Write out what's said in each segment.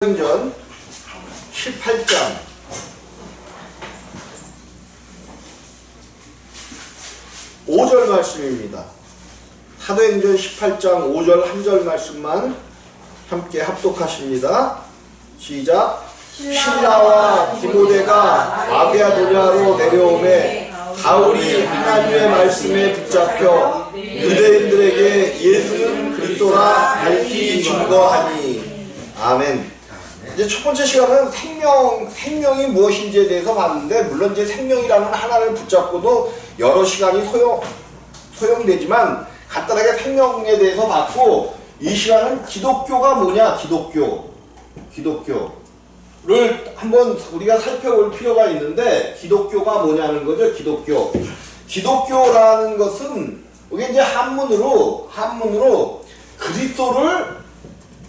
사도행전 18장 5절 말씀입니다. 사도행전 18장 5절 한 절 말씀만 함께 합독하십니다. 시작. 실라와 디모데가 마게도냐로 내려오매 바울이 하나님의 말씀에 붙잡혀 유대인들에게 예수는 그리스도라 밝히 증거하니. 아멘. 이제 첫 번째 시간은 생명이 무엇인지에 대해서 봤는데, 물론 이제 생명이라는 하나를 붙잡고도 여러 시간이 소용되지만 간단하게 생명에 대해서 봤고, 이 시간은 기독교가 뭐냐, 기독교를 한번 우리가 살펴볼 필요가 있는데, 기독교가 뭐냐는 거죠. 기독교라는 것은 이게 이제 한문으로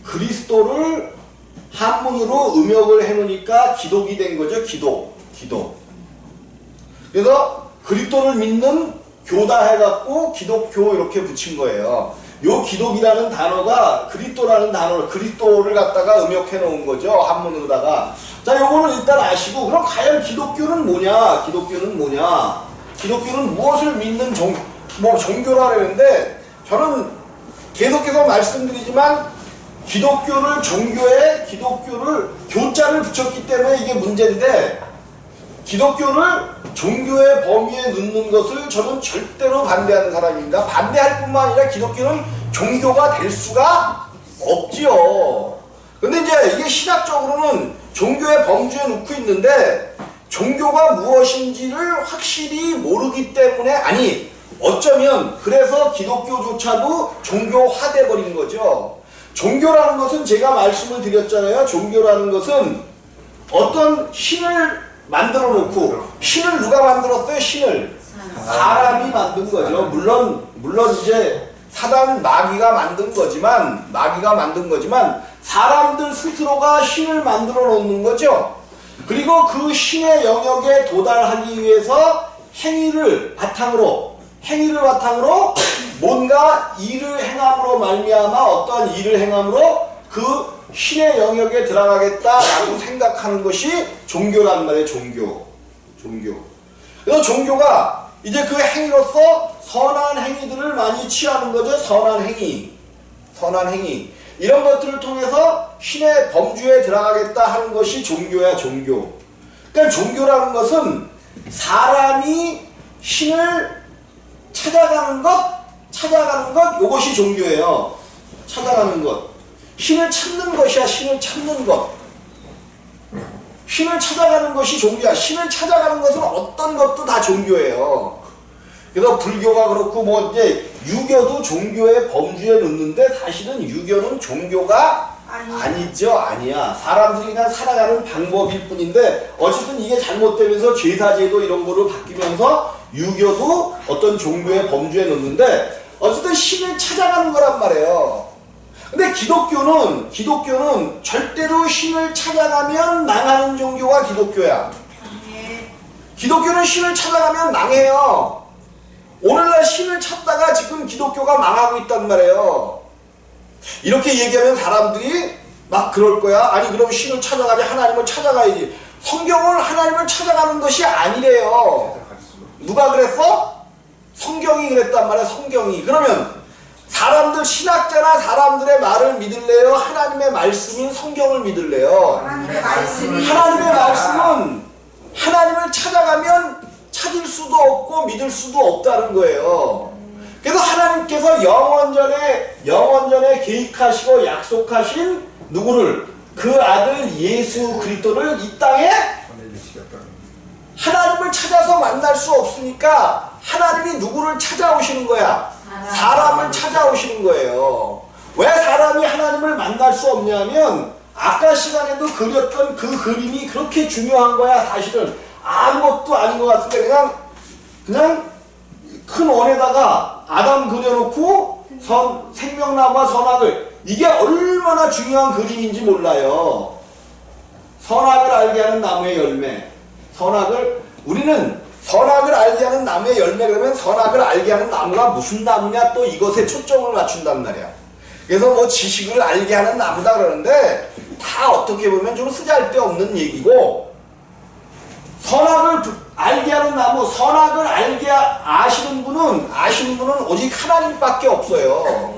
그리스도를 한문으로 음역을 해놓으니까 기독이 된 거죠. 기독. 그래서 그리스도를 믿는 교다 해갖고 기독교 이렇게 붙인 거예요. 요 기독이라는 단어가 그리스도라는 단어를, 그리스도를 갖다가 음역해 놓은 거죠. 한문으로다가. 자, 요거는 일단 아시고, 그럼 과연 기독교는 뭐냐? 기독교는 무엇을 믿는 종교라 그러는데, 저는 계속해서 말씀드리지만, 기독교를 교자를 붙였기 때문에 이게 문제인데, 기독교를 종교의 범위에 넣는 것을 저는 절대로 반대하는 사람입니다. 반대할 뿐만 아니라 기독교는 종교가 될 수가 없지요. 근데 이제 이게 신학적으로는 종교의 범주에 놓고 있는데, 종교가 무엇인지를 확실히 모르기 때문에, 어쩌면 그래서 기독교조차도 종교화돼 버린 거죠. 종교라는 것은 제가 말씀을 드렸잖아요. 종교라는 것은 어떤 신을 만들어 놓고, 신을 누가 만들었어요? 신을 사람이 만든 거죠. 물론 이제 사단 마귀가 만든 거지만 사람들 스스로가 신을 만들어 놓는 거죠. 그리고 그 신의 영역에 도달하기 위해서 행위를 바탕으로 뭔가 일을 행함으로 말미암아 어떠한 일을 행함으로 그 신의 영역에 들어가겠다라고 생각하는 것이 종교란 말이에요. 종교. 그래서 종교가 이제 그 행위로서 선한 행위들을 많이 취하는 거죠. 선한 행위. 이런 것들을 통해서 신의 범주에 들어가겠다 하는 것이 종교야, 종교. 그러니까 종교라는 것은 사람이 신을 찾아가는 것, 요것이 종교예요. 찾아가는 것. 신을 찾는 것이야, 신을 찾아가는 것이 종교야. 신을 찾아가는 것은 어떤 것도 다 종교예요. 그래서 불교가 그렇고, 이제 유교도 종교의 범주에 넣는데, 사실은 유교는 종교가 아니야. 사람들이 그냥 살아가는 방법일 뿐인데, 어쨌든 이게 잘못되면서 제사제도 이런 거로 바뀌면서 유교도 어떤 종교의 범주에 넣는데, 어쨌든 신을 찾아가는 거란 말이에요. 근데 기독교는 절대로 신을 찾아가면 망하는 종교가 기독교야. 기독교는 신을 찾아가면 망해요. 오늘날 신을 찾다가 지금 기독교가 망하고 있단 말이에요. 이렇게 얘기하면 사람들이 막 그럴 거야. 그럼 신을 찾아가지, 하나님을 찾아가야지. 성경은 하나님을 찾아가는 것이 아니래요. 누가 그랬어? 성경이 그랬단 말이야. 성경이. 그러면 신학자나 사람들의 말을 믿을래요? 하나님의 말씀인 성경을 믿을래요? 하나님의 말씀은 하나님을 찾아가면 찾을 수도 없고 믿을 수도 없다는 거예요. 그래서 하나님께서 영원전에 계획하시고 약속하신 누구를? 그 아들 예수 그리스도를 이 땅에 하나님을 찾아서 만날 수 없으니까 하나님이 누구를 찾아오시는 거야? 사람을 찾아오시는 거예요. 왜 사람이 하나님을 만날 수 없냐면, 아까 시간에도 그렸던 그 그림이 그렇게 중요한 거야. 사실은 아무것도 아닌 것 같은데 그냥 큰 원에다가 아담 그려놓고 생명나무와 선악을, 이게 얼마나 중요한 그림인지 몰라요. 선악을 알게 하는 나무의 열매. 우리는 선악을 알게 하는 나무의 열매, 그러면 선악을 알게 하는 나무가 무슨 나무냐, 또 이것에 초점을 맞춘단 말이야. 그래서 지식을 알게 하는 나무다 그러는데, 다 어떻게 보면 좀 쓰잘데없는 얘기고, 선악을 알게 하는 나무, 선악을 아시는 분은 오직 하나님밖에 없어요.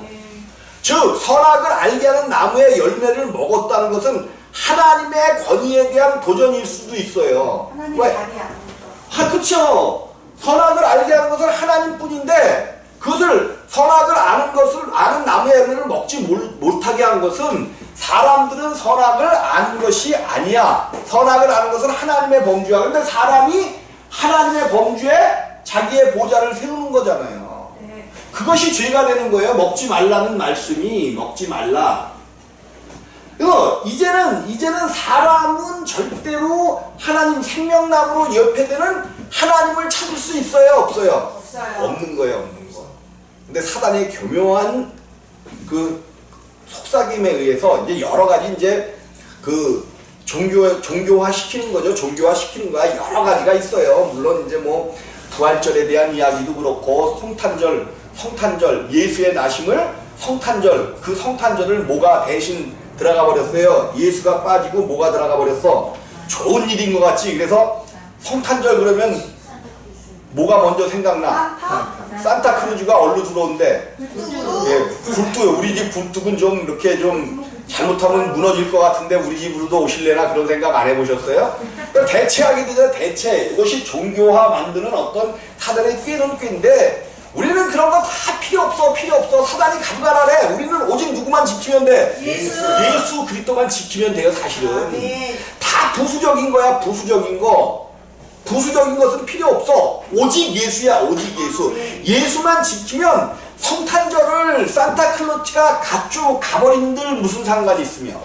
즉 선악을 알게 하는 나무의 열매를 먹었다는 것은 하나님의 권위에 대한 도전일 수도 있어요. 하나님 왜? 자리 안 그쵸. 선악을 알게 하는 것은 하나님뿐인데, 그것을 선악을 아는 나무의 열매를 먹지 못하게 한 것은 사람들은 선악을 아는 것이 아니야. 선악을 아는 것은 하나님의 범주야. 그런데 사람이 하나님의 범주에 자기의 보좌를 세우는 거잖아요. 네. 그것이 죄가 되는 거예요. 먹지 말라는 말씀이, 먹지 말라. 그래서 이제는 사람은 절대로 하나님 생명나무로 옆에 되는 하나님을 찾을 수 있어요, 없어요? 없어요. 없는 거예요, 없는 거. 근데 사단의 교묘한 그 속삭임에 의해서 이제 여러 가지 이제 그 종교화 시키는 거죠. 종교화 시키는 거야. 여러 가지가 있어요. 물론 이제 뭐 부활절에 대한 이야기도 그렇고, 성탄절, 예수의 나심을 성탄절, 그 성탄절을 뭐가 대신 들어가 버렸어요. 예수가 빠지고 뭐가 들어가 버렸어. 좋은 일인 것 같지. 그래서 성탄절 그러면 뭐가 먼저 생각나? 산타크루즈가 얼루 들어온대. 예, 굴뚝, 우리 집 굴뚝은 좀 이렇게 좀 잘못하면 무너질 것 같은데 우리 집으로도 오실래나 그런 생각 안 해보셨어요? 그러니까 대체하게 되잖아요. 대체. 이것이 종교화 만드는 어떤 사단의 꾀는 꾀인데, 우리는 그런 거 다 필요 없어. 사단이 가져가라래. 우리는 오직 누구만 지키면 돼? 예수 그리스도만 지키면 돼요, 사실은. 다 부수적인 거야, 부수적인 거. 부수적인 것은 필요 없어. 오직 예수야, 오직 예수. 예수만 지키면 성탄절을 산타클로스가 가버린들 무슨 상관이 있으며,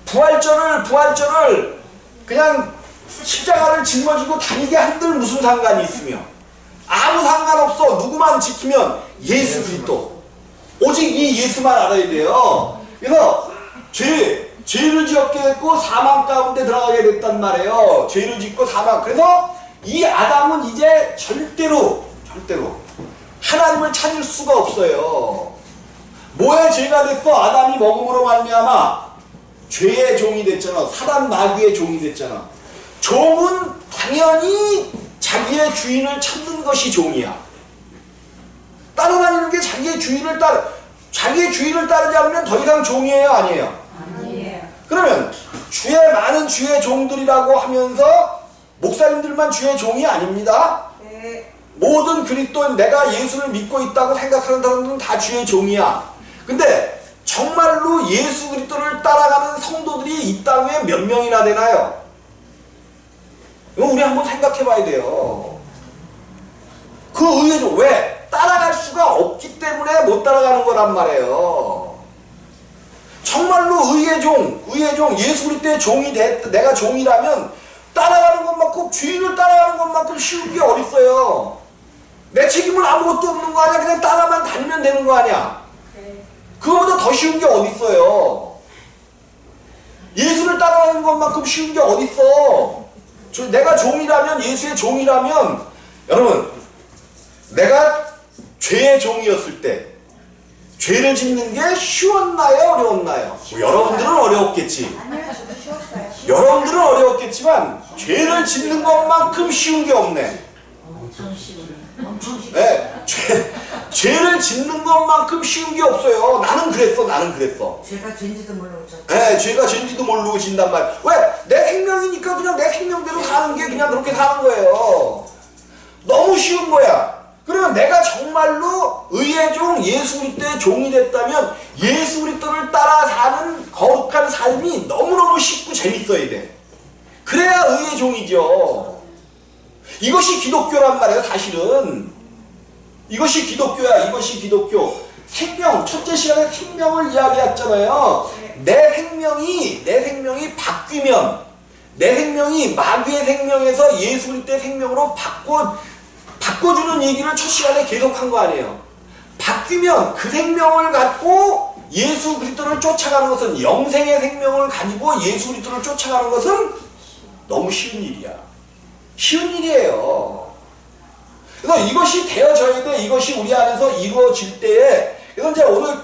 부활절을 그냥 십자가를 짊어지고 다니게 한들 무슨 상관이 있으며, 아무 상관없어. 누구만 지키면 예수 그리스도. 오직 이 예수만 알아야 돼요. 그래서 죄를 지었게 됐고 사망 가운데 들어가게 됐단 말이에요. 죄를 짓고 사망. 그래서 이 아담은 이제 절대로 하나님을 찾을 수가 없어요. 뭐의 죄가 됐어? 아담이 먹음으로 말미암아 죄의 종이 됐잖아. 사단 마귀의 종이 됐잖아. 종은 당연히 자기의 주인을 찾는 것이 종이야. 따라다니는 게 자기의 주인을 따르지 않으면 더 이상 종이에요, 아니에요? 아니에요. 그러면 많은 주의 종들이라고 하면서 목사님들만 주의 종이 아닙니다. 네. 모든 그리스도인, 내가 예수를 믿고 있다고 생각하는 사람들은 다 주의 종이야. 근데 정말로 예수 그리스도를 따라가는 성도들이 이 땅에 몇 명이나 되나요? 이거 우리 한번 생각해 봐야 돼요. 그 의외로 왜? 따라갈 수가 없기 때문에 못 따라가는 거란 말이에요. 정말로 의의 종, 예수 그리스도의 종이 내가 종이라면 따라가는 것만큼, 주인을 따라가는 것만큼 쉬운 게 어딨어요. 내 책임은 아무것도 없는 거 아니야. 그냥 따라만 다니면 되는 거 아니야. 그거보다 더 쉬운 게 어딨어요. 예수를 따라가는 것만큼 쉬운 게 어딨어. 내가 종이라면, 예수의 종이라면, 여러분, 내가 죄의 종이었을 때 죄를 짓는 게 쉬웠나요, 어려웠나요? 여러분들은 어려웠겠지. 아니요, 저도 쉬웠어요. 여러분들은 어려웠겠지만 죄를 짓는 것만큼 쉬운 게 없네. 엄청 쉬워요. 엄청 쉬워요. 네, 죄를 짓는 것만큼 쉬운 게 없어요. 나는 그랬어. 제가 죄인지도 모르고 네, 죄가 죄인지도 모르고 진단 말. 왜? 내 생명이니까 그냥 내 생명대로 사는 게 그냥 그렇게 사는 거예요. 너무 쉬운 거야. 그러면 내가 정말로 의의 종, 예수 그리스도의 종이 됐다면 예수 그리스도를 따라 사는 거룩한 삶이 너무너무 쉽고 재밌어야 돼. 그래야 의의 종이죠. 이것이 기독교란 말이에요, 사실은. 이것이 기독교야, 이것이 기독교. 생명, 첫째 시간에 생명을 이야기했잖아요. 내 생명이 바뀌면, 내 생명이 마귀의 생명에서 예수 그리스도의 생명으로 바꿔주는 얘기를 첫 시간에 계속한 거 아니에요. 바뀌면 그 생명을 갖고 예수 그리스도를 쫓아가는 것은, 영생의 생명을 가지고 예수 그리스도를 쫓아가는 것은 너무 쉬운 일이야. 쉬운 일이에요. 그래서 이것이 되어져야 돼. 이것이 우리 안에서 이루어질 때에, 그래서 이제 오늘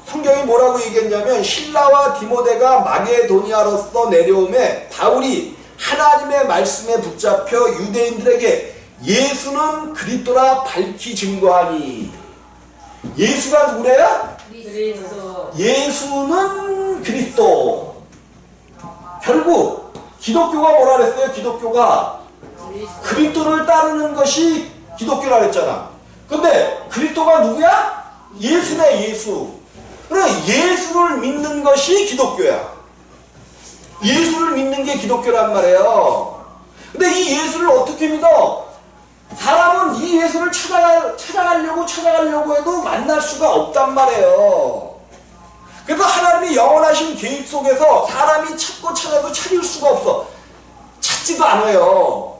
성경이 뭐라고 얘기했냐면 실라와 디모데가 마게도니아로서 내려오매 바울이 하나님의 말씀에 붙잡혀 유대인들에게 예수는 그리스도라 밝히 증거하니. 예수가 누구래요? 그리스도. 예수는 그리스도. 결국 기독교가 뭐라 그랬어요? 기독교가 그리스도를 따르는 것이 기독교라 그랬잖아. 근데 그리스도가 누구야? 예수네, 예수. 그래, 예수를 믿는 것이 기독교야. 예수를 믿는 게 기독교란 말이에요. 근데 이 예수를 어떻게 믿어? 사람은 이 예수를 찾아가려고 해도 만날 수가 없단 말이에요. 그래서 하나님이 영원하신 계획 속에서 사람이 찾고 찾아도 찾을 수가 없어. 찾지도 않아요.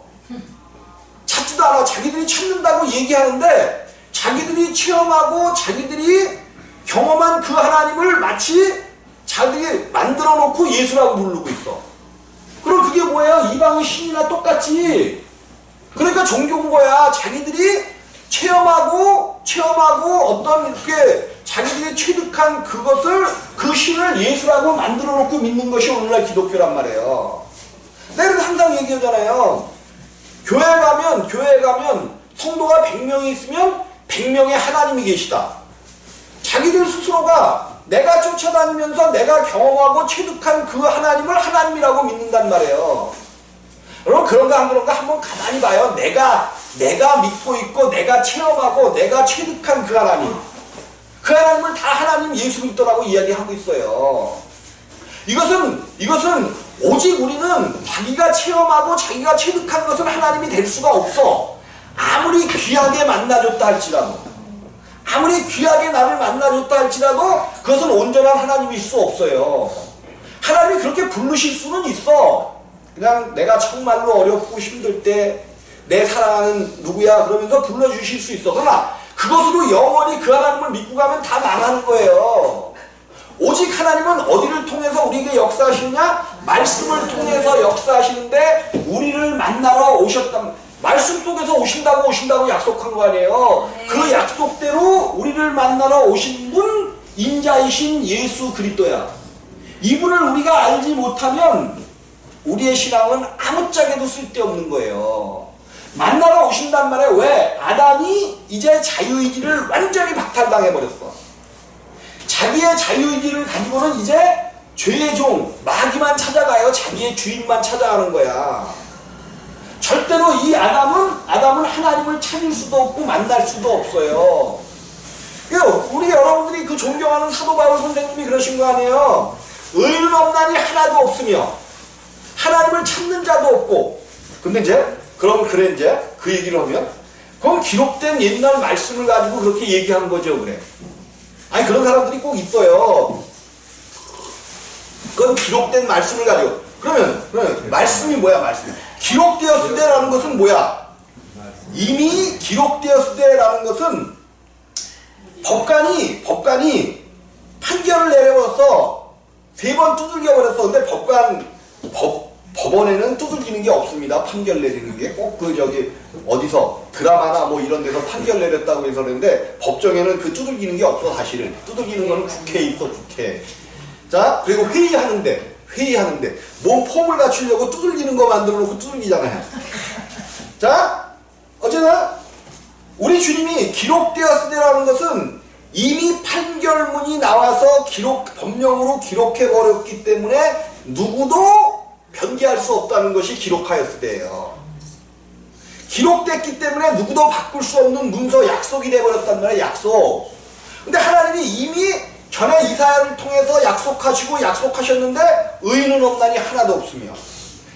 찾지도 않아. 자기들이 찾는다고 얘기하는데 자기들이 체험하고 자기들이 경험한 그 하나님을 마치 자기들이 만들어 놓고 예수라고 부르고 있어. 그럼 그게 뭐예요? 이방의 신이나 똑같지. 그러니까 종교인 거야. 자기들이 체험하고 어떤 이렇게 자기들이 취득한 그것을 그 신을 예수라고 만들어 놓고 믿는 것이 오늘날 기독교란 말이에요. 내가 항상 얘기하잖아요. 교회 가면 성도가 100명이 있으면 100명의 하나님이 계시다. 자기들 스스로가 내가 쫓아다니면서 내가 경험하고 체득한 그 하나님을 하나님이라고 믿는단 말이에요. 여러분 그런가 안 그런가 한번 가만히 봐요. 내가 믿고 있고 내가 체험하고 내가 체득한 그 하나님을 다 하나님 예수 믿더라고 이야기하고 있어요. 이것은 오직 우리는 자기가 체험하고 자기가 체득한 것은 하나님이 될 수가 없어. 아무리 귀하게 만나줬다 할지라도, 아무리 귀하게 나를 만나줬다 할지라도 그것은 온전한 하나님일 수 없어요. 하나님이 그렇게 부르실 수는 있어. 그냥 내가 정말로 어렵고 힘들 때 내 사랑하는 누구야 그러면서 불러주실 수 있어. 그러나 그것으로 영원히 그 하나님을 믿고 가면 다 망하는 거예요. 오직 하나님은 어디를 통해서 우리에게 역사하시느냐? 말씀을 통해서 역사하시는데 우리를 만나러 오셨다. 말씀 속에서 오신다고 약속한 거 아니에요. 네. 그 약속대로 우리를 만나러 오신 분 인자이신 예수 그리스도야. 이분을 우리가 알지 못하면 우리의 신앙은 아무짝에도 쓸데없는 거예요. 만나러 오신단 말이에요. 왜? 아담이 이제 자유의지를 완전히 박탈당해버렸어. 자기의 자유의지를 가지고는 이제 죄의 종 마귀만 찾아가요. 자기의 주인만 찾아가는 거야. 절대로 이 아담은 하나님을 찾을 수도 없고 만날 수도 없어요. 우리 여러분들이 그 존경하는 사도 바울 선생님이 그러신 거 아니에요. 의인 없나니 하나도 없으며 하나님을 찾는 자도 없고. 근데 이제 그 얘기를 하면 그건 기록된 옛날 말씀을 가지고 그렇게 얘기한 거죠. 그래. 아니 그런 사람들이 꼭 있어요. 그건 기록된 말씀을 가지고. 그러면 말씀이 뭐야? 말씀. 기록되었을 때라는 것은 뭐야? 이미 기록되었을 때라는 것은 법관이 판결을 내려서 3번 두들겨 버렸어. 근데 법원에는 두들기는 게 없습니다. 판결 내리는 게 꼭 어디서 드라마나 뭐 이런 데서 판결 내렸다고 해서 그러는데 법정에는 그 두들기는 게 없어. 사실은 두들기는 거는 국회에 있어. 국회. 자, 그리고 회의하는데 뭔 폼을 갖추려고 두들기는 거 만들어 놓고 두들기잖아요. 자, 어쨌든 우리 주님이 기록되었을 때라는 것은 이미 판결문이 나와서 법령으로 기록해 버렸기 때문에 누구도 변기할 수 없다는 것이 기록하였을 때예요. 기록됐기 때문에 누구도 바꿀 수 없는 문서 약속이 되어버렸단 말이에요. 약속. 근데 하나님이 이미 전에 이사야를 통해서 약속하셨는데 의인은 없나니 하나도 없으며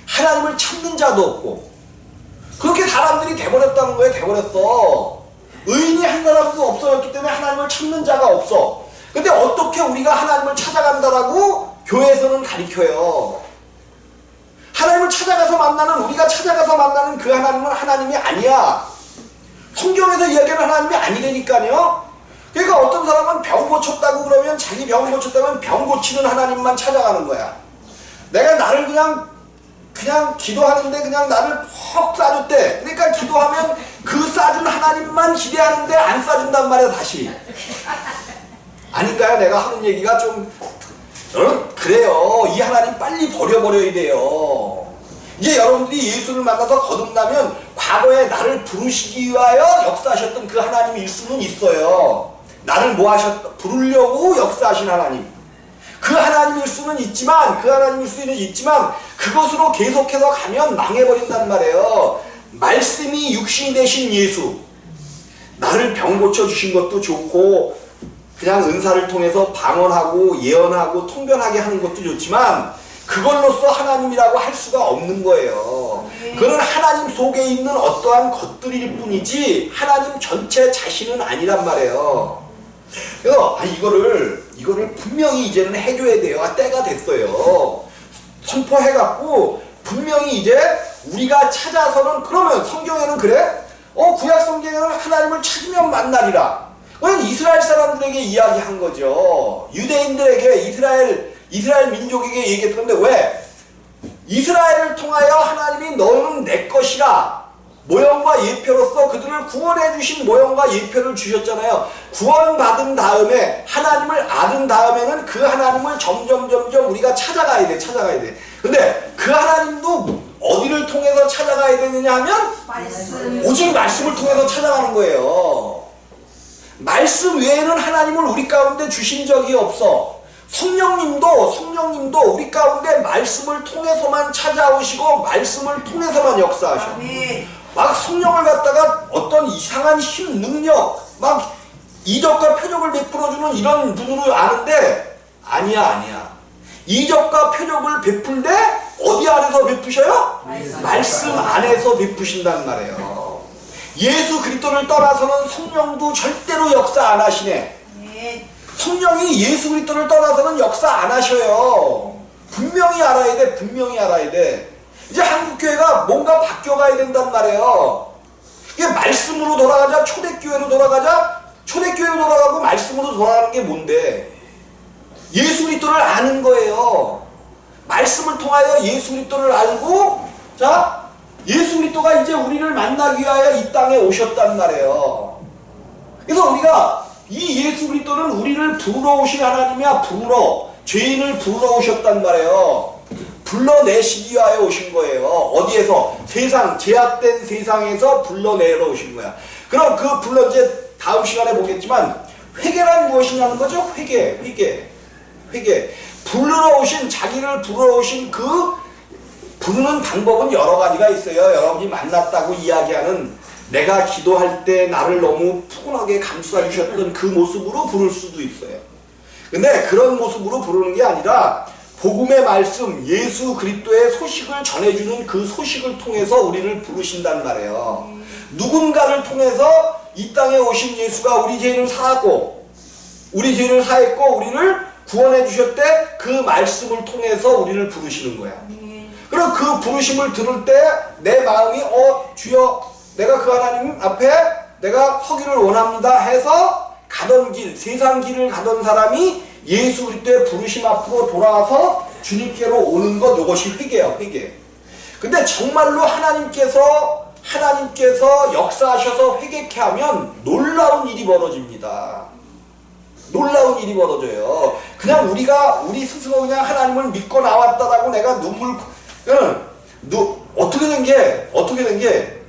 하나님을 찾는 자도 없고 그렇게 사람들이 돼버렸다는 거예요. 돼버렸어. 의인이 한 사람도 없어졌기 때문에 하나님을 찾는 자가 없어. 근데 어떻게 우리가 하나님을 찾아간다라고 교회에서는 가르쳐요. 하나님을 우리가 찾아가서 만나는 그 하나님은 하나님이 아니야. 성경에서 이야기하는 하나님이 아니라니까요. 그러니까 어떤 사람은 병 고쳤다고 그러면 자기 병 고쳤다면 병 고치는 하나님만 찾아가는 거야. 내가 나를 그냥 기도하는데 그냥 나를 퍽 싸줬대. 그러니까 기도하면 그 싸준 하나님만 기대하는데 안 싸준단 말이야. 다시 아닌가요? 내가 하는 얘기가 좀 그래요. 이 하나님 빨리 버려버려야 돼요. 이제 여러분들이 예수를 만나서 거듭나면 과거에 나를 부르시기 위하여 역사하셨던 그 하나님일 수는 있어요. 나를 뭐 부르려고 역사하신 하나님. 그 하나님일 수는 있지만, 그것으로 계속해서 가면 망해버린단 말이에요. 말씀이 육신이 되신 예수. 나를 병 고쳐주신 것도 좋고, 그냥 은사를 통해서 방언하고 예언하고 통변하게 하는 것도 좋지만, 그걸로써 하나님이라고 할 수가 없는 거예요. 그는 하나님 속에 있는 어떠한 것들일 뿐이지 하나님 전체 자신은 아니란 말이에요. 그래서 이거를 분명히 이제는 해줘야 돼요. 때가 됐어요. 선포해갖고 분명히 이제 우리가 찾아서는, 그러면 성경에는 그래? 구약 성경에는 하나님을 찾으면 만나리라. 그건 이스라엘 사람들에게 이야기한 거죠. 유대인들에게, 이스라엘 민족에게 얘기했던 건데, 왜? 이스라엘을 통하여 하나님이 너는 내 것이라 모형과 예표로서 그들을 구원해 주신 모형과 예표를 주셨잖아요. 구원받은 다음에, 하나님을 알은 다음에는 그 하나님을 점점 우리가 찾아가야 돼. 근데 그 하나님도 어디를 통해서 찾아가야 되느냐 하면 오직 말씀을 통해서 찾아가는 거예요. 말씀 외에는 하나님을 우리 가운데 주신 적이 없어. 성령님도 우리 가운데 말씀을 통해서만 찾아오시고 말씀을 통해서만 역사하셔. 막 성령을 갖다가 어떤 이상한 힘, 능력, 막 이적과 표적을 베풀어주는 이런 눈으로 아는데 아니야. 이적과 표적을 베풀 때 어디 안에서 베푸셔요? 말씀 안에서 베푸신단 말이에요. 예수 그리스도를 떠나서는 성령도 절대로 역사 안 하시네. 성령이 예수 그리스도를 떠나서는 역사 안 하셔요. 분명히 알아야 돼. 이제 한국교회가 뭔가 바뀌어가야 된단 말이에요. 이게 말씀으로 돌아가자, 초대교회로 돌아가고 말씀으로 돌아가는 게 뭔데? 예수 그리스도를 아는 거예요. 말씀을 통하여 예수 그리스도를 알고, 자, 예수 그리스도가 이제 우리를 만나기 위하여 이 땅에 오셨단 말이에요. 그래서 우리가 이 예수 그리스도는 우리를 부르러 오신 하나님이야. 죄인을 부르러 오셨단 말이에요. 불러내시기 위하여 오신 거예요. 어디에서? 제약된 세상에서 불러내러 오신 거야. 그럼 이제 다음 시간에 보겠지만, 회개란 무엇이냐는 거죠? 회개. 자기를 부르러 오신 그 부르는 방법은 여러 가지가 있어요. 여러분이 만났다고 이야기하는, 내가 기도할 때 나를 너무 푸근하게 감싸 주셨던 그 모습으로 부를 수도 있어요. 근데 그런 모습으로 부르는 게 아니라 복음의 말씀, 예수 그리스도의 소식을 전해주는 그 소식을 통해서 우리를 부르신단 말이에요. 누군가를 통해서 이 땅에 오신 예수가 우리 죄를 사했고 우리를 구원해 주셨대. 그 말씀을 통해서 우리를 부르시는 거야. 그럼 그 부르심을 들을 때 내 마음이 주여, 내가 그 하나님 앞에 내가 서기를 원합니다 해서 가던 길, 세상 길을 가던 사람이 예수 그리스도의 부르심 앞으로 돌아와서 주님께로 오는 것, 이것이 회개예요. 근데 정말로 하나님께서 역사하셔서 회개케 하면 놀라운 일이 벌어집니다. 그냥 우리 스스로 그냥 하나님을 믿고 나왔다라고 내가 어떻게 된 게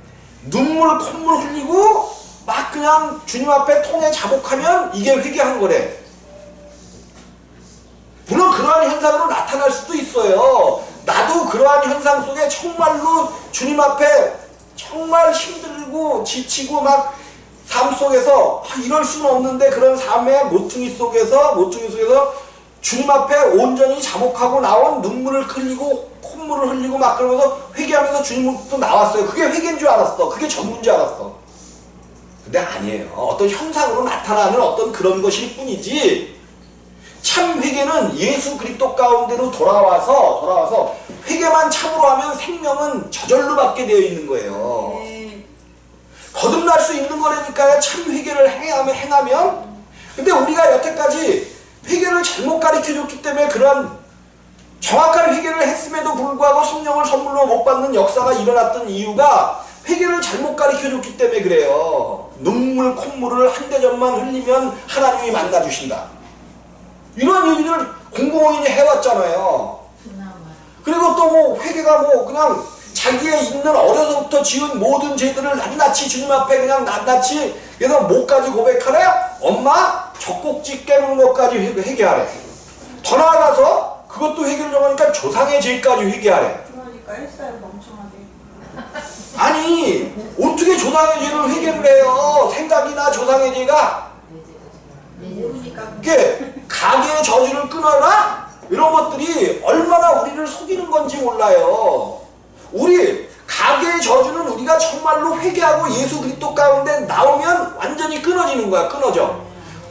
눈물 콧물 흘리고 막 그냥 주님 앞에 통에 자복하면 이게 회개한 거래. 물론 그러한 현상으로 나타날 수도 있어요. 나도 그러한 현상 속에 정말로 주님 앞에 정말 힘들고 지치고 막 삶 속에서 이럴 수는 없는데, 그런 삶의 모퉁이 속에서 주님 앞에 온전히 자복하고 나온 눈물을 흘리고 콧물을 흘리고 막 그러면서 회개하면서 주님으로부터 나왔어요. 그게 회개인 줄 알았어. 그게 전부인 줄 알았어. 근데 아니에요. 어떤 현상으로 나타나는 어떤 그런 것일 뿐이지, 참 회개는 예수 그리스도 가운데로 돌아와서 회개만 참으로 하면 생명은 저절로 받게 되어 있는 거예요. 거듭날 수 있는 거라니까요. 참 회개를 행하면. 근데 우리가 여태까지 회개를 잘못 가르쳐줬기 때문에 그런 정확한 회개를 했음에도 불구하고 성령을 선물로 못 받는 역사가 일어났던 이유가 회개를 잘못 가르쳐줬기 때문에 그래요. 눈물 콧물을 한 대접만 흘리면 하나님이 만나주신다. 이런 얘기를 공공연히 해왔잖아요. 그리고 또 뭐 회개가 뭐 그냥 자기의 있는 어려서부터 지은 모든 죄들을 낱낱이 주님 앞에 그냥 낱낱이 그래서 뭐까지 고백하래? 엄마 젖꼭지 깨무는 것까지 회개하래. 더 나아가서 그것도 회개를 정하니까 조상의 죄까지 회개하래. 그러니까 했어요 멍청하게. 아니 어떻게 조상의 죄를 회개를 해요? 생각이나 조상의 죄가 모르니까. 이게 가게의 저주를 끊어라? 이런 것들이 얼마나 우리를 속이는 건지 몰라요. 우리 가게의 저주는 우리가 정말로 회개하고 예수 그리스도 가운데 나오면 완전히 끊어지는 거야. 끊어져.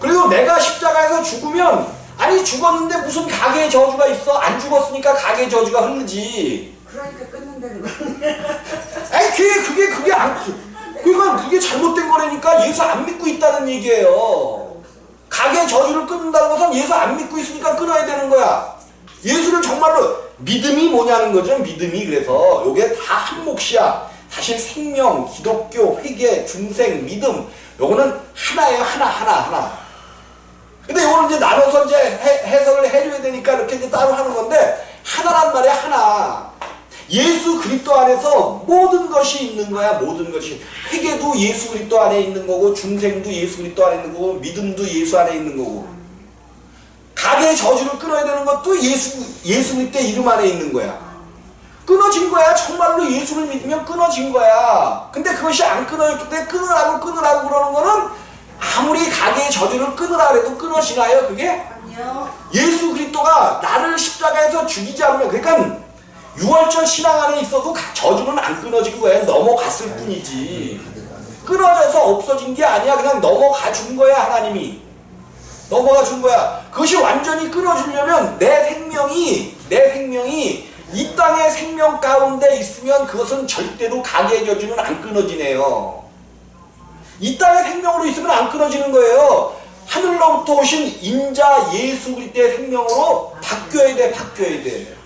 그리고 내가 십자가에서 죽으면 아니 죽었는데 무슨 가게의 저주가 있어? 안 죽었으니까 가게의 저주가 흐르지. 그러니까 끊는다는 거. 아니 그게 안 그러니까 그게 잘못된 거라니까. 예수 안 믿고 있다는 얘기예요. 가게의 저주를 끊는다는 것은 예수 안 믿고 있으니까 끊어야 되는 거야. 예수를 정말로 믿음이 뭐냐는 거죠. 믿음이. 그래서 요게 다 한 몫이야. 사실 생명, 기독교, 회개, 중생, 믿음 요거는 하나예요. 하나. 근데 요거는 이제 나눠서 이제 해석을 해줘야 되니까 이렇게 이제 따로 하는 건데 하나란 말이야. 하나. 예수 그리스도 안에서 모든 것이 있는 거야. 모든 것이. 회개도 예수 그리스도 안에 있는 거고, 중생도 예수 그리스도 안에 있는 거고, 믿음도 예수 안에 있는 거고, 가게의 저주를 끊어야 되는 것도 예수 그리스도 이름 안에 있는 거야. 끊어진 거야. 정말로 예수를 믿으면 끊어진 거야. 근데 그것이 안 끊어졌기 때문에 끊으라고 그러는 거는 아무리 가게의 저주를 끊으라 해도 끊어지나요? 그게? 아니요. 예수 그리스도가 나를 십자가에서 죽이지 않으면, 그러니까 유월절 신앙 안에 있어도 저주는 안 끊어진 거야. 넘어갔을 뿐이지. 끊어져서 없어진 게 아니야. 그냥 넘어가 준 거야. 하나님이 넘어가 준 거야. 그것이 완전히 끊어지려면 내 생명이 이 땅의 생명 가운데 있으면 그것은 절대로 가게의 저주는 안 끊어지네요. 이 땅의 생명으로 있으면 안 끊어지는 거예요. 하늘로부터 오신 인자 예수 그리스도의 생명으로 바뀌어야 돼.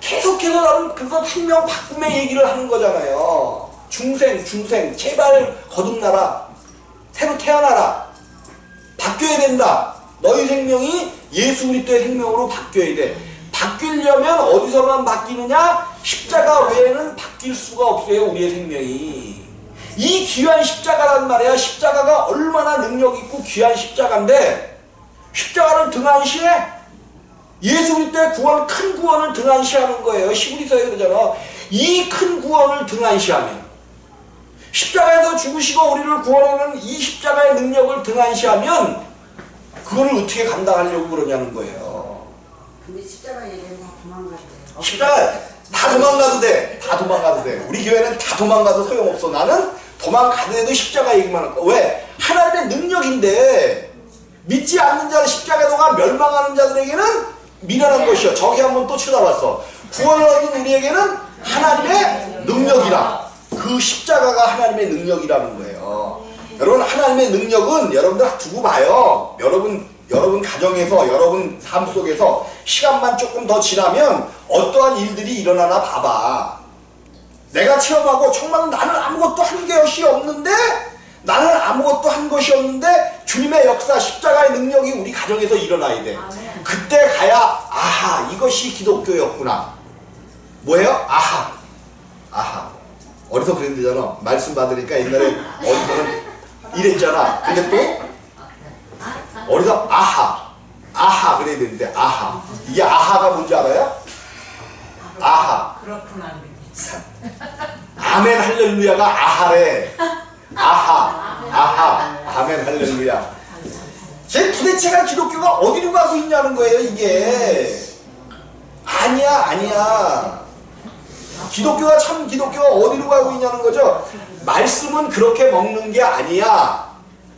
계속해서 나는 그거 생명 바꿈의 얘기를 하는 거잖아요. 중생 제발 거듭나라. 새로 태어나라. 바뀌어야 된다. 너희 생명이 예수 그리스도의 생명으로 바뀌어야 돼. 바뀌려면 어디서만 바뀌느냐? 십자가 외에는 바뀔 수가 없어요. 우리의 생명이. 이 귀한 십자가란 말이야. 십자가가 얼마나 능력 있고 귀한 십자가인데, 십자가를 등한시해 예수 그리스도의 구원, 큰 구원을 등한시하는 거예요. 시브리서에 그러잖아. 이 큰 구원을 등한시하면, 십자가에서 죽으시고 우리를 구원하는 이 십자가의 능력을 등한시하면 그거를 어떻게 감당하려고 그러냐는 거예요. 근데 십자가 얘기하면 도망가야 돼요. 십자가 다 도망가도 돼. 우리 교회는 다 도망가도 소용없어. 나는 도망가더라도 십자가 얘기만 할 거야. 왜? 하나님의 능력인데 믿지 않는 자는 십자가에 동안 멸망하는 자들에게는 미련한 것이요. 저기 한번 또 쳐다봤어. 구원을 얻은 우리에게는 하나님의 능력이라. 그 십자가가 하나님의 능력이라는 거예요. 여러분, 하나님의 능력은 여러분들 두고 봐요. 여러분 가정에서, 여러분 삶 속에서 시간만 조금 더 지나면 어떠한 일들이 일어나나 봐봐. 내가 체험하고 정말 나는 아무것도 한 것이 없는데, 주님의 역사, 십자가의 능력이 우리 가정에서 일어나야 돼. 그때 가야 아하, 이것이 기독교였구나. 뭐예요? 아하. 어디서 그랬잖아. 말씀 받으니까 옛날에 어디서는 이랬잖아. 근데 또 어디서 아하 그래야 되는데, 아하. 이게 아하가 뭔지 알아요? 아하. 그렇구나. 아멘 할렐루야가 아하래. 아하. 아멘 할렐루야. 도대체가 기독교가 어디로 가고 있냐는 거예요, 이게. 아니야. 기독교가 어디로 가고 있냐는 거죠. 말씀은 그렇게 먹는 게 아니야.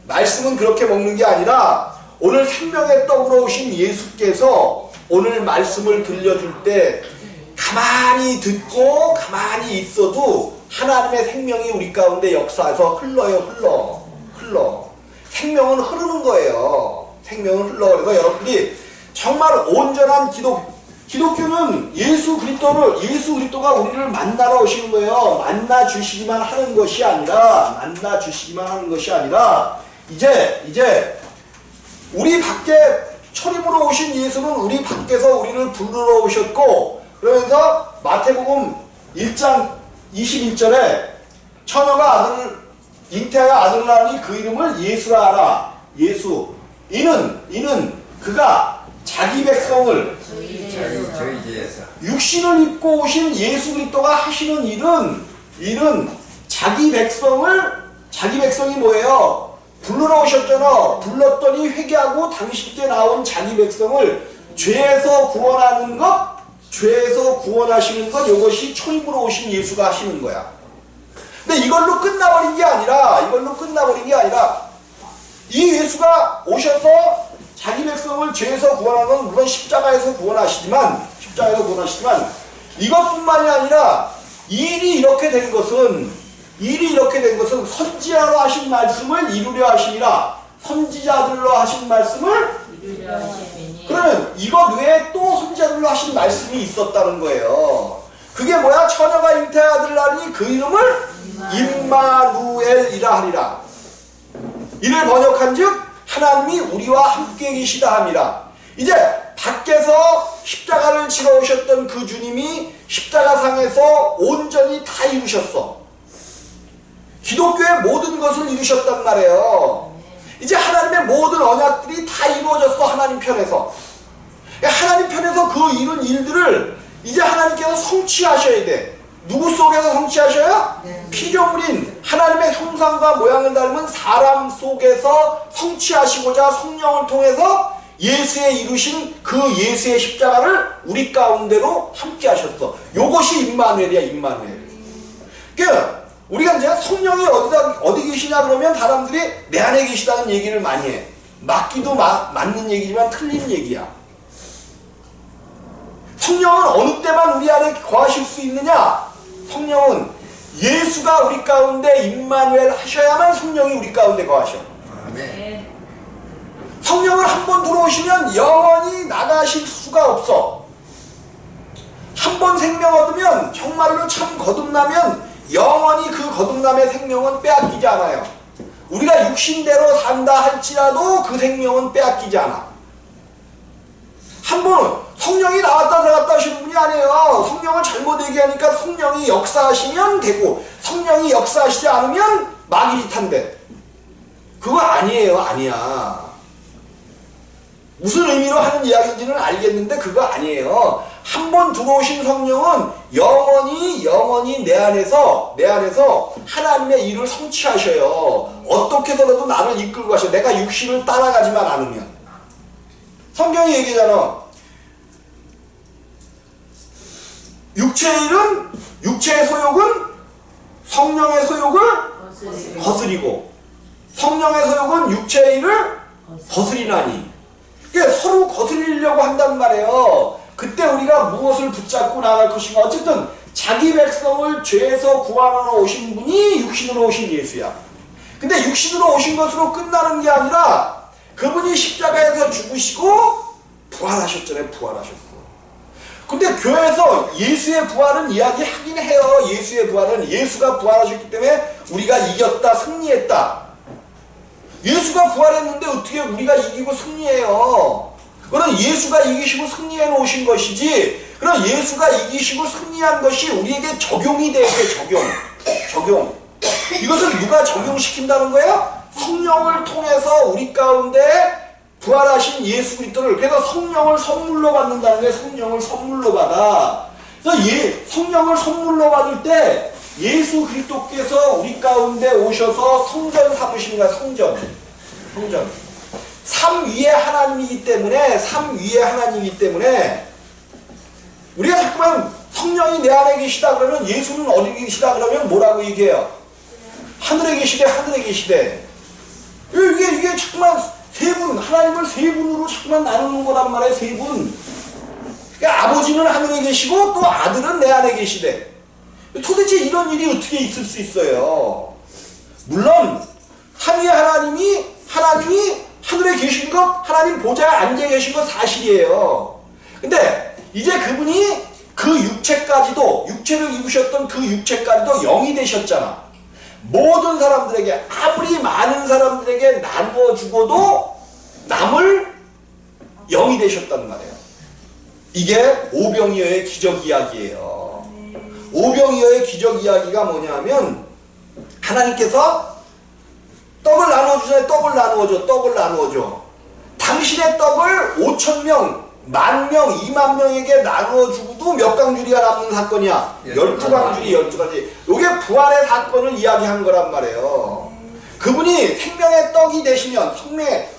말씀은 그렇게 먹는 게 아니라, 오늘 생명의 떡으로 오신 예수께서 오늘 말씀을 들려줄 때 가만히 듣고 가만히 있어도 하나님의 생명이 우리 가운데 역사해서 흘러요. 생명은 흐르는 거예요. 생명은 흘러. 그래서 여러분들이 정말 온전한 기독교는 예수 그리스도가 우리를 만나러 오시는 거예요. 만나 주시기만 하는 것이 아니라 이제 우리 밖에 초림으로 오신 예수는 우리 밖에서 우리를 부르러 오셨고, 그러면서 마태복음 1장 21절에 처녀가 잉태하여 아들을 낳으니 그 이름을 예수라 하라. 예수. 이는 그가 자기 백성을 저희 죄에서 육신을 입고 오신 예수 그리스도가 하시는 일은 자기 백성이 뭐예요? 불러러 오셨잖아. 불렀더니 회개하고 당신께 나온 자기 백성을 죄에서 구원하는 것, 죄에서 구원하시는 것, 이것이 초림으로 오신 예수가 하시는 거야. 근데 이걸로 끝나버린 게 아니라 이 예수가 오셔서 자기 백성을 죄에서 구원하는 건 물론 십자가에서 구원하시지만 이것뿐만이 아니라 일이 이렇게 된 것은 선지자로 하신 말씀을 이루려 하시니라. 선지자들로 하신 말씀을 이루려 하심이니. 그러면 이것 외에 또 선지자들로 하신 말씀이 있었다는 거예요. 그게 뭐야? 처녀가 잉태한 아들 낳으니 그 이름을 임마누엘이라 하리라. 이를 번역한즉 하나님이 우리와 함께 계시다 함이라. 이제 밖에서 십자가를 지러 오셨던 그 주님이 십자가상에서 온전히 다 이루셨어. 기독교의 모든 것을 이루셨단 말이에요. 이제 하나님의 모든 언약들이 다 이루어졌어. 하나님 편에서. 하나님 편에서 그 이룬 일들을 이제 하나님께서 성취하셔야 돼. 누구 속에서 성취하셔요? 네. 피조물인 하나님의 형상과 모양을 닮은 사람 속에서 성취하시고자 성령을 통해서 예수의 이루신 그 예수의 십자가를 우리 가운데로 함께 하셨어. 요것이 임마누엘이야. 임마누엘. 그러니까 우리가 이제 성령이 어디 계시냐 그러면 사람들이 내 안에 계시다는 얘기를 많이 해. 맞기도 맞는 얘기지만 틀린 얘기야. 성령은 어느 때만 우리 안에 거하실 수 있느냐? 성령은 예수가 우리 가운데 임마누엘 하셔야만 성령이 우리 가운데 거하셔. 아멘. 성령을 한번 들어오시면 영원히 나가실 수가 없어. 한 번 생명 얻으면 정말로 참 거듭나면 영원히 그 거듭남의 생명은 빼앗기지 않아요. 우리가 육신대로 산다 할지라도 그 생명은 빼앗기지 않아. 한 번은 성령이 나왔다 들어갔다 하시는 분이 아니에요. 성령을 잘못 얘기하니까 성령이 역사하시면 되고 성령이 역사하시지 않으면 마귀리 탄대. 그거 아니에요. 아니야. 무슨 의미로 하는 이야기인지는 알겠는데 그거 아니에요. 한 번 들어오신 성령은 영원히 내 안에서 하나님의 일을 성취하셔요. 어떻게 해서라도 나를 이끌고 가셔. 내가 육신을 따라가지만 않으면. 성경이 얘기하잖아. 육체의 소욕은 성령의 소욕을 거스리고 성령의 소욕은 육체의 일을 거스리나니. 그러니까 서로 거슬리려고 한단 말이에요. 그때 우리가 무엇을 붙잡고 나갈 것인가. 어쨌든 자기 백성을 죄에서 구하러 오신 분이 육신으로 오신 예수야. 근데 육신으로 오신 것으로 끝나는 게 아니라 그분이 십자가에서 죽으시고 부활하셨잖아요. 부활하셨어. 근데 교회에서 예수의 부활은 이야기하긴 해요. 예수의 부활은 예수가 부활하셨기 때문에 우리가 이겼다, 승리했다. 예수가 부활했는데 어떻게 우리가 이기고 승리해요? 그건 예수가 이기시고 승리해 놓으신 것이지, 그럼 예수가 이기시고 승리한 것이 우리에게 적용이 돼야 돼. 적용. 이것을 누가 적용시킨다는 거예요? 성령을 통해서 우리 가운데 부활하신 예수 그리스도를. 그래서 성령을 선물로 받는다는 거예요. 성령을 선물로 받아. 그래서 성령을 선물로 받을 때 예수 그리스도께서 우리 가운데 오셔서 성전 삼으십니다. 성전. 삼 위의 하나님이기 때문에 우리가 자꾸만 성령이 내 안에 계시다 그러면 예수는 어디 계시다 그러면 뭐라고 얘기해요? 하늘에 계시대. 이게 자꾸만 세 분, 하나님을 세 분으로 자꾸만 나누는 거란 말이에요. 세 분. 그러니까 아버지는 하늘에 계시고 또 아들은 내 안에 계시대. 도대체 이런 일이 어떻게 있을 수 있어요? 물론 삼위의 하나님이 하늘에 계신 것, 하나님 보좌에 앉아 계신 것 사실이에요. 근데 이제 그분이 그 육체를 입으셨던 그 육체까지도 영이 되셨잖아. 모든 사람들에게, 아무리 많은 사람들에게 나누어 주고도 남을 영이 되셨단 말이에요. 이게 오병이어의 기적 이야기예요. 오병이어의 기적 이야기가 뭐냐면 하나님께서 떡을 나누어주잖아요. 떡을 나누어줘. 당신의 떡을 5,000명, 10,000명, 20,000명에게 나누어주고도 몇 강줄이가 남는 사건이야? 12강줄이 12가지. 이게 부활의 사건을 이야기한 거란 말이에요. 그분이 생명의 떡이 되시면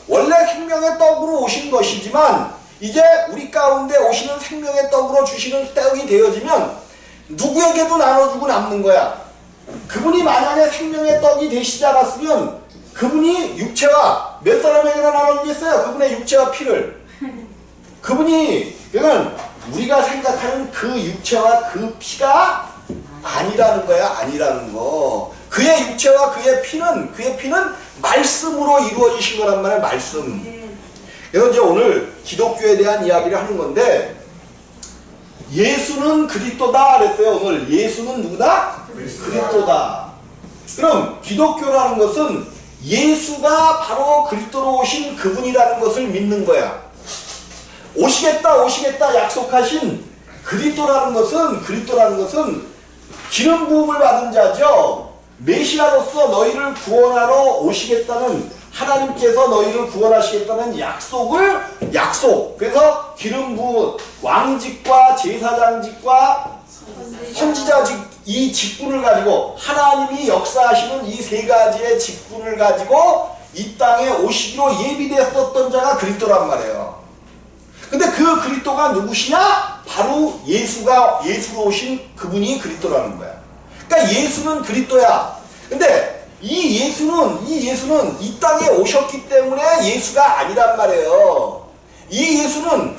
원래 생명의 떡으로 오신 것이지만 이제 우리 가운데 오시는 생명의 떡으로 주시는 떡이 되어지면 누구에게도 나눠주고 남는 거야. 그분이 만약에 생명의 떡이 되시지 않았으면 그분이 육체와 몇 사람에게나 나눠주겠어요? 그분의 육체와 피를. 그분이 그러면 우리가 생각하는 그 육체와 그 피가 아니라는 거야. 아니라는 거. 그의 육체와 그의 피는 말씀으로 이루어지신 거란 말이야. 말씀. 그래서 이제 오늘 기독교에 대한 이야기를 하는 건데 예수는 그리스도다 그랬어요. 오늘 예수는 누구다? 그리스도다. 그럼 기독교라는 것은 예수가 바로 그리스도로 오신 그분이라는 것을 믿는 거야. 오시겠다 약속하신 그리스도라는 것은 기름 부음을 받은 자죠. 메시아로서 너희를 구원하러 오시겠다는 하나님께서 너희를 구원하시겠다는 약속. 그래서 기름 부음, 왕직과 제사장직과 선지자직 이 직분을 가지고 하나님이 역사하시는 이 세 가지의 직분을 가지고 이 땅에 오시기로 예비되었던 자가 그리스도란 말이에요. 근데 그 그리스도가 누구시냐? 바로 예수로 오신 그분이 그리스도라는 거야. 그러니까 예수는 그리스도야. 근데 이 예수는 이 땅에 오셨기 때문에 예수가 아니란 말이에요. 이 예수는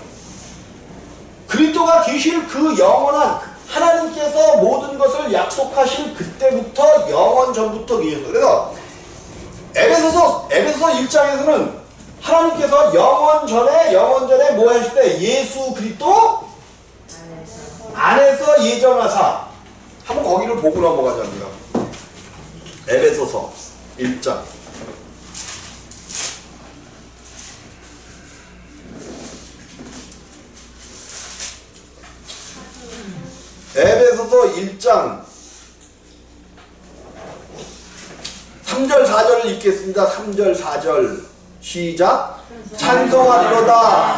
그리스도가 계실 그 영원한 하나님께서 모든 것을 약속하신 그때부터 영원 전부터 계셨어요. 그래서 에베소서 1장에서는 하나님께서 영원 전에 뭐 하실 때 예수 그리스도 안에서 예정하사 한번 거기를 보고 넘어가자고요. 에베소서 1장 에베소서 1장 3절 4절을 읽겠습니다. 3절 4절 시작. 찬송하리로다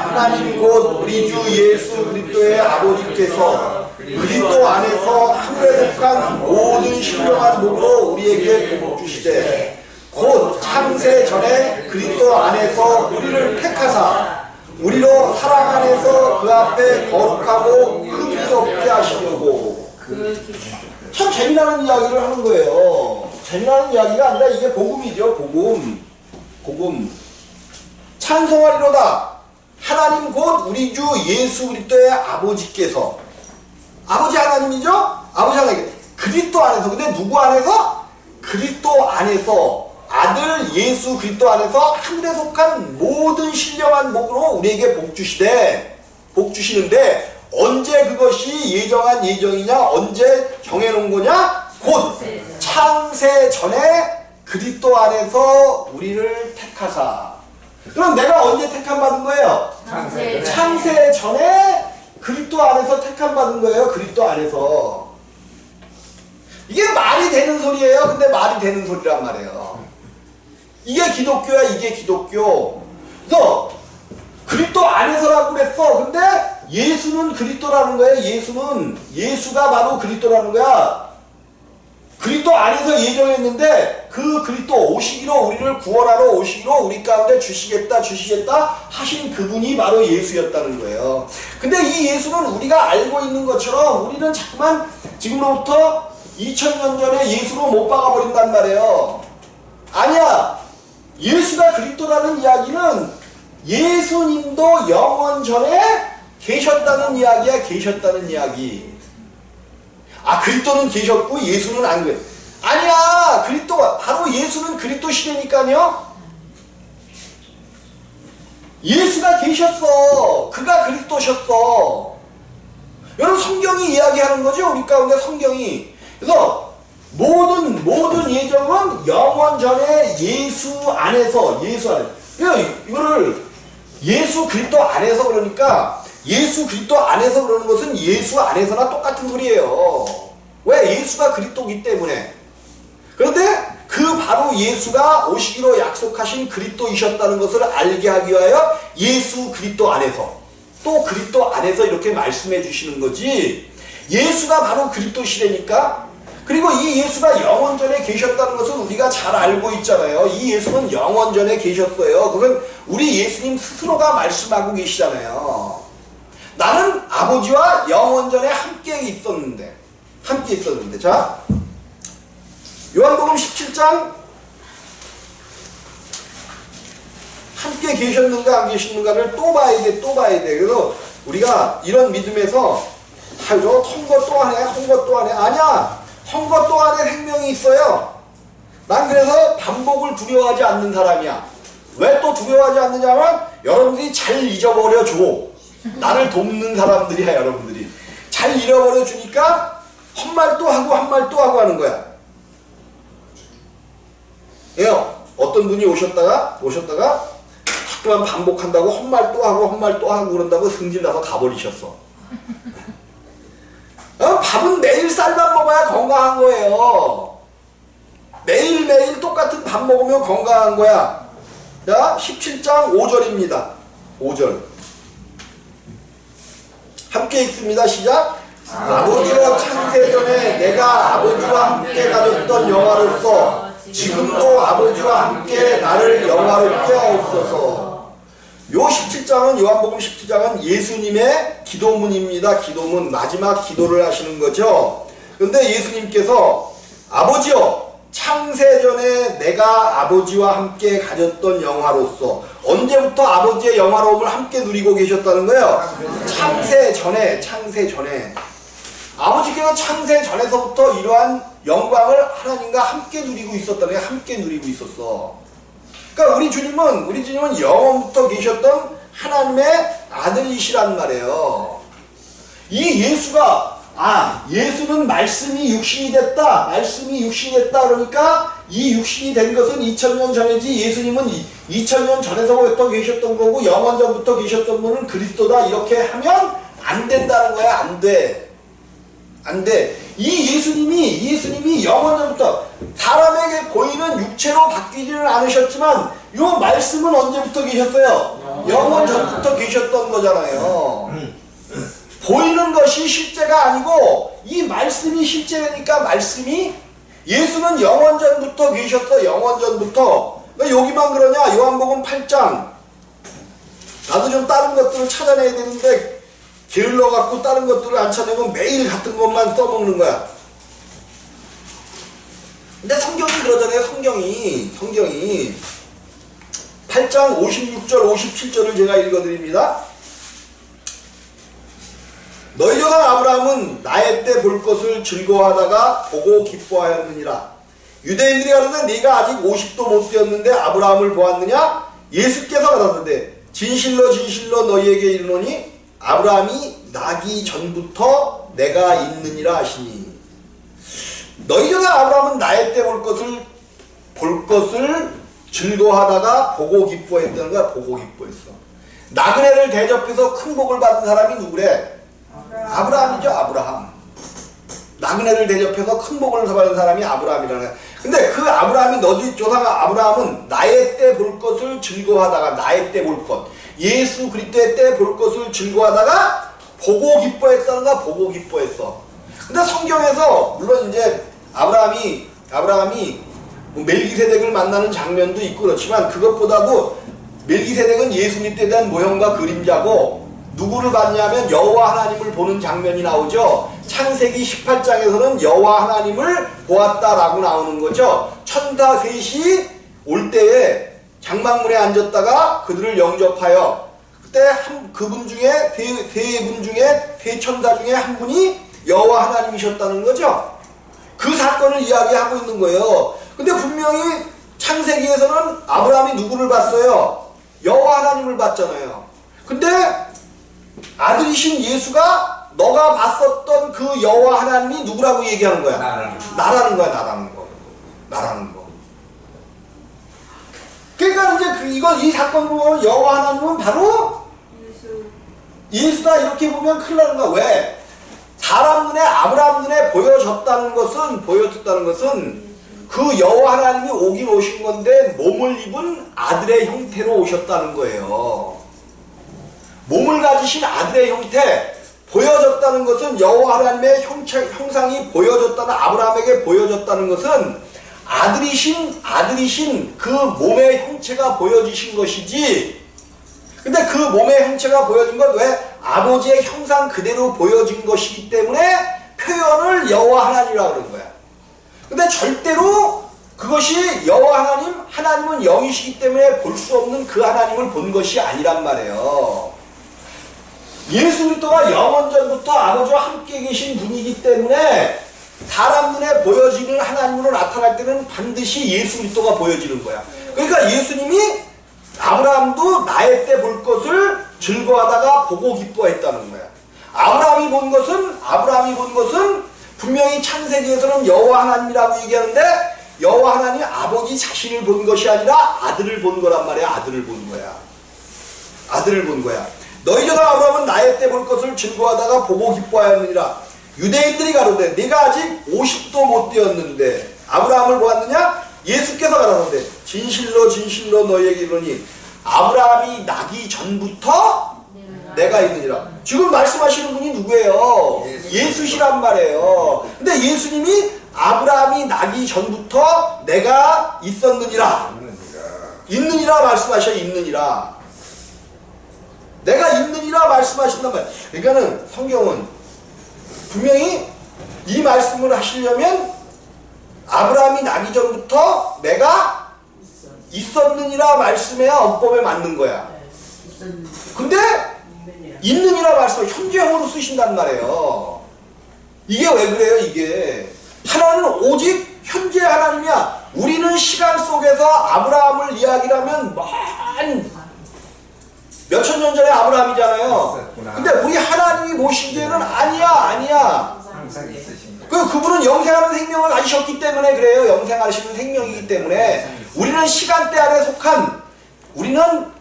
하나님 곧 우리 주 예수 그리스도의 아버지께서 그리스도 안에서 하늘에 속한 모든 신령한 복으로 우리에게 복 주시되 곧 창세 전에 그리스도 안에서 우리를 택하사 우리로 사랑 안에서 그 앞에 거룩하고 흠이 없게 하시려고. 참 재미나는 이야기를 하는 거예요. 재미나는 이야기가 아니라 이게 복음이죠. 복음. 찬송하리로다 하나님 곧 우리 주 예수 그리스도의 아버지께서. 아버지 하나님이죠? 아버지 하나님. 그리스도 안에서. 근데 누구 안에서? 그리스도 안에서. 아들 예수 그리스도 안에서 하늘에 속한 모든 신령한 복으로 우리에게 복 주시는데 언제 그것이 예정한 예정이냐? 언제 정해놓은 거냐? 곧 창세 전에 그리스도 안에서 우리를 택하사. 그럼 내가 언제 택함 받은 거예요? 창세 전에 그리스도 안에서 택함 받은 거예요. 그리스도 안에서. 이게 말이 되는 소리예요. 근데 말이 되는 소리란 말이에요. 이게 기독교야. 이게 기독교. 그래서 그리스도 안에서라고 그랬어. 근데 예수는 그리스도라는 거예요. 예수가 바로 그리스도라는 거야. 그리스도 안에서 예정했는데 그 그리스도 오시기로 우리를 구원하러 오시기로 우리 가운데 주시겠다 하신 그분이 바로 예수였다는 거예요. 근데 이 예수는 우리가 알고 있는 것처럼 우리는 자꾸만 지금로부터 2000년 전에 예수로 못 박아버린단 말이에요. 아니야. 예수가 그리스도라는 이야기는 예수님도 영원 전에 계셨다는 이야기야. 계셨다는 이야기. 아, 그리스도는 계셨고 예수는 안 그래. 아니야. 그리스도가 바로 예수는 그리스도 시대니까요. 예수가 계셨어. 그가 그리스도셨어. 여러분 성경이 이야기하는 거죠. 우리 가운데 성경이. 그래서 모든 예정은 영원 전에 예수 안에서. 이거를 예수 그리스도 안에서 그러니까 예수 그리스도 안에서 그러는 것은 예수 안에서나 똑같은 소리예요. 왜? 예수가 그리스도이기 때문에. 그런데 그 바로 예수가 오시기로 약속하신 그리스도이셨다는 것을 알게 하기 위하여 예수 그리스도 안에서 또 그리스도 안에서 이렇게 말씀해 주시는 거지. 예수가 바로 그리스도시라니까. 그리고 이 예수가 영원전에 계셨다는 것은 우리가 잘 알고 있잖아요. 이 예수는 영원전에 계셨어요. 그건 우리 예수님 스스로가 말씀하고 계시잖아요. 나는 아버지와 영원전에 함께 있었는데. 자, 요한복음 17장 함께 계셨는가 안 계셨는가를 또 봐야 돼. 그래서 우리가 이런 믿음에서 저 헝거 또 하네, 헝거 또 하네. 아니야. 헝거 또 안에 생명이 있어요. 난 그래서 반복을 두려워하지 않는 사람이야. 왜 또 두려워하지 않느냐면 여러분들이 잘 잊어버려줘. 나를 돕는 사람들이야. 여러분들이 잘 잃어버려 주니까 헛말 또 하고 한 말 또 하고 하는 거야. 예, 어떤 분이 오셨다가 자꾸만 반복한다고 헛말 또 하고 그런다고 승질나서 가버리셨어. 밥은 매일 쌀밥 먹어야 건강한 거예요. 매일매일 똑같은 밥 먹으면 건강한 거야. 자, 17장 5절입니다. 5절. 함께 읽습니다. 시작. 아버지와 창세전에 내가 아버지와 함께 가졌던 영화로서 지금도 아버지와 함께 나를 영화롭게 하옵소서. 요 17장은 요한복음 17장은 예수님의 기도문입니다. 기도문, 마지막 기도를 하시는 거죠. 그런데 예수님께서 아버지여 창세전에 내가 아버지와 함께 가졌던 영화로서, 언제부터 아버지의 영화로움을 함께 누리고 계셨다는 거예요? 창세전에 아버지께서 창세전에서부터 이러한 영광을 하나님과 함께 누리고 있었다는 거예요. 함께 누리고 있었어. 그러니까 우리 주님은 영원부터 계셨던 하나님의 아들이시란 말이에요. 이 예수가 예수는 말씀이 육신이 됐다. 그러니까 이 육신이 된 것은 2000년 전이지 예수님은 2000년 전에서부터 계셨던 거고 영원전부터 계셨던 분은 그리스도다. 이렇게 하면 안 된다는 거야. 안 돼. 이 예수님이 영원전부터 사람에게 보이는 육체로 바뀌지는 않으셨지만 이 말씀은 언제부터 계셨어요? 영원전부터 계셨던 거잖아요. 보이는 것이 실제가 아니고 이 말씀이 실제니까 예수는 영원전부터 계셨어. 영원전부터. 왜 여기만 그러냐? 요한복음 8장. 나도 좀 다른 것들을 찾아내야 되는데 게을러갖고 다른 것들을 안 찾아내면 매일 같은 것만 써먹는 거야. 근데 성경이 그러잖아요. 성경이 8장 56절 57절을 제가 읽어드립니다. 너희 조상 아브라함은 나의 때 볼 것을 즐거워하다가 보고 기뻐하였느니라. 유대인들이 가로되 네가 아직 50도 못 되었는데 아브라함을 보았느냐? 예수께서 가라사대 진실로 너희에게 이르노니 아브라함이 나기 전부터 내가 있느니라 하시니. 너희 조상 아브라함은 나의 때 볼 것을 즐거워하다가 보고 기뻐했다는 거야. 보고 기뻐했어. 나그네를 대접해서 큰 복을 받은 사람이 누구래? 아브라함이죠. 아브라함. 나그네를 대접해서 큰 복을 받은 사람이 아브라함이라는 거야. 근데 그 아브라함이 너희 조상 아브라함은 나의 때 볼 것을 즐거워하다가, 나의 때 볼 것, 예수 그리스도의 때 볼 것을 즐거워하다가 보고 기뻐했다는가. 보고 기뻐했어. 근데 성경에서 물론 이제 아브라함이 멜기세덱을 만나는 장면도 있고 그렇지만 그것보다도 멜기세덱은 예수님 때에 대한 모형과 그림자고 누구를 봤냐면 여호와 하나님을 보는 장면이 나오죠. 창세기 18장에서는 여호와 하나님을 보았다라고 나오는 거죠. 천사 셋이 올 때에 장막문에 앉았다가 그들을 영접하여 그때 그분 중에 세 천사 중에 한 분이 여호와 하나님이셨다는 거죠. 그 사건을 이야기하고 있는 거예요. 근데 분명히 창세기에서는 아브라함이 누구를 봤어요? 여호와 하나님을 봤잖아요. 근데 아들이신 예수가 너가 봤었던 그 여호와 하나님이 누구라고 얘기하는 거야? 나라는 거. 그러니까 이제 이 사건 보면 여호와 하나님은 바로 예수다 이렇게 보면 큰일 나는 거야. 왜? 사람 눈에 아브라함 눈에 보여졌다는 것은 그 여호와 하나님이 오긴 오신 건데 몸을 입은 아들의 형태로 오셨다는 거예요. 몸을 가지신 아들의 형태 보여졌다는 것은 여호와 하나님의 형상이 보여졌다는 아브라함에게 보여졌다는 것은 아들이신 그 몸의 형체가 보여지신 것이지. 근데 그 몸의 형체가 보여진 건 왜? 아버지의 형상 그대로 보여진 것이기 때문에 표현을 여호와 하나님이라고 그러는 거야. 근데 절대로 그것이 여호와 하나님은 영이시기 때문에 볼 수 없는 그 하나님을 본 것이 아니란 말이에요. 예수 그리스도가 영원전부터 아버지와 함께 계신 분이기 때문에 사람 눈에 보여지는 하나님으로 나타날 때는 반드시 예수 그리스도가 보여지는 거야. 그러니까 예수님이 아브라함도 나의 때 볼 것을 즐거워하다가 보고 기뻐했다는 거야. 아브라함이 본 것은 분명히 창세기에서는 여호와 하나님이라고 얘기하는데 여호와 하나님 아버지 자신을 본 것이 아니라 아들을 본 거란 말이야. 아들을 본 거야. 너희 전 아브라함은 나의 때 볼 것을 즐거워하다가 보고 기뻐하였느니라. 유대인들이 가로되 네가 아직 50도 못 되었는데 아브라함을 보았느냐? 예수께서 가라사대 진실로 진실로 너희에게 이르노니 아브라함이 나기 전부터 내가 있느니라. 지금 말씀하시는 분이 누구예요? 예수시란 말이에요. 근데 예수님이 아브라함이 나기 전부터 내가 있었느니라. 있느니라 말씀하셔. 있느니라. 내가 있느니라 말씀하신단 말이에요. 그러니까는 성경은 분명히 이 말씀을 하시려면 아브라함이 나기 전부터 내가 있었느니라 말씀해야 언법에 맞는 거야. 근데 있느니라 말씀을 현재형으로 쓰신단 말이에요. 이게 왜 그래요? 이게 하나님은 오직 현재 하나님이야. 우리는 시간 속에서 아브라함을 이야기하면 몇천 년 전에 아브라함이잖아요. 근데 우리 하나님이 보시기에는 아니야. 항상 있으신 그분은 영생하는 생명을 가지셨기 때문에 그래요. 영생하시는 생명이기 때문에 우리는 시간대 안에 속한 우리는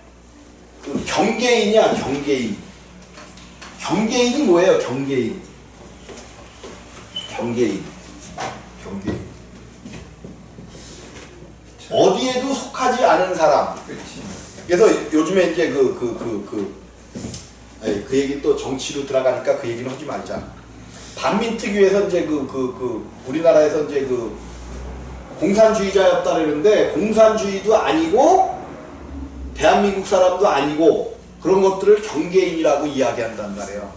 경계인이야. 경계인이 뭐예요? 경계인. 어디에도 속하지 않은 사람. 그래서 요즘에 이제 그 얘기 또 정치로 들어가니까 그 얘기는 하지 말자. 반민특위에서 이제 우리나라에서 이제 공산주의자였다 그러는데 공산주의도 아니고 대한민국 사람도 아니고 그런 것들을 경계인이라고 이야기한단 말이에요.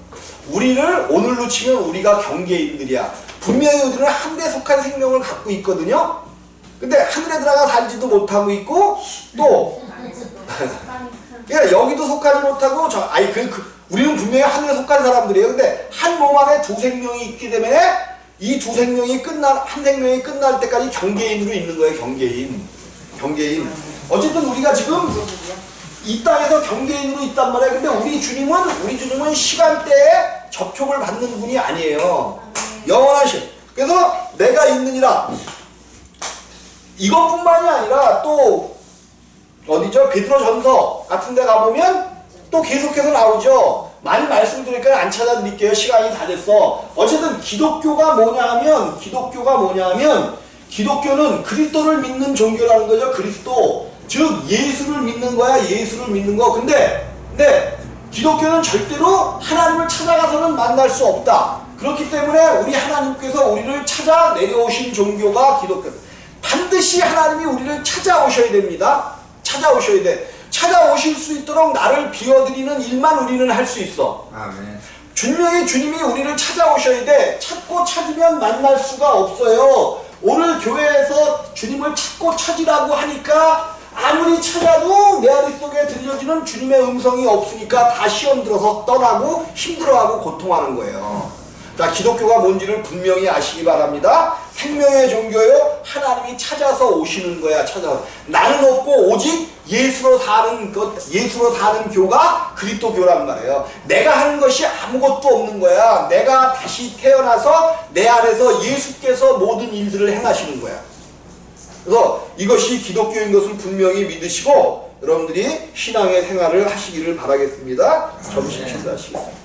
우리를 오늘로 치면 우리가 경계인들이야. 분명히 우리는 한데 속한 생명을 갖고 있거든요. 근데 하늘에 들어가 살지도 못하고 있고 또 그러니까 여기도 속하지 못하고 우리는 분명히 하늘에 속한 사람들이에요. 근데 한 몸 안에 두 생명이 있기 때문에 이 두 생명이 한 생명이 끝날 때까지 경계인으로 있는 거예요. 경계인. 어쨌든 우리가 지금 이 땅에서 경계인으로 있단 말이에요. 근데 우리 주님은 시간대에 접촉을 받는 분이 아니에요. 영원하신. 그래서 내가 있느니라. 이것뿐만이 아니라 또 어디죠? 베드로전서 같은 데 가보면 또 계속해서 나오죠. 많이 말씀드리니까 안 찾아드릴게요. 시간이 다 됐어. 어쨌든 기독교가 뭐냐면 기독교는 그리스도를 믿는 종교라는 거죠. 그리스도. 즉 예수를 믿는 거야. 예수를 믿는 거. 근데 기독교는 절대로 하나님을 찾아가서는 만날 수 없다. 그렇기 때문에 우리 하나님께서 우리를 찾아 내려오신 종교가 기독교. 반드시 하나님이 우리를 찾아오셔야 됩니다. 찾아오셔야 돼. 찾아오실 수 있도록 나를 비워드리는 일만 우리는 할 수 있어. 아멘. 분명히 주님이 우리를 찾아오셔야 돼. 찾고 찾으면 만날 수가 없어요. 오늘 교회에서 주님을 찾고 찾으라고 하니까 아무리 찾아도 내 아랫속에 들려지는 주님의 음성이 없으니까 다 시험 들어서 떠나고 힘들어하고 고통하는 거예요. 자, 기독교가 뭔지를 분명히 아시기 바랍니다. 생명의 종교요. 하나님이 찾아서 오시는 거야. 찾아서. 나는 없고 오직 예수로 사는 교가 그리스도교란 말이에요. 내가 하는 것이 아무것도 없는 거야. 내가 다시 태어나서 내 안에서 예수께서 모든 일들을 행하시는 거야. 그래서 이것이 기독교인 것을 분명히 믿으시고 여러분들이 신앙의 생활을 하시기를 바라겠습니다. 점심 식사하시겠습니다.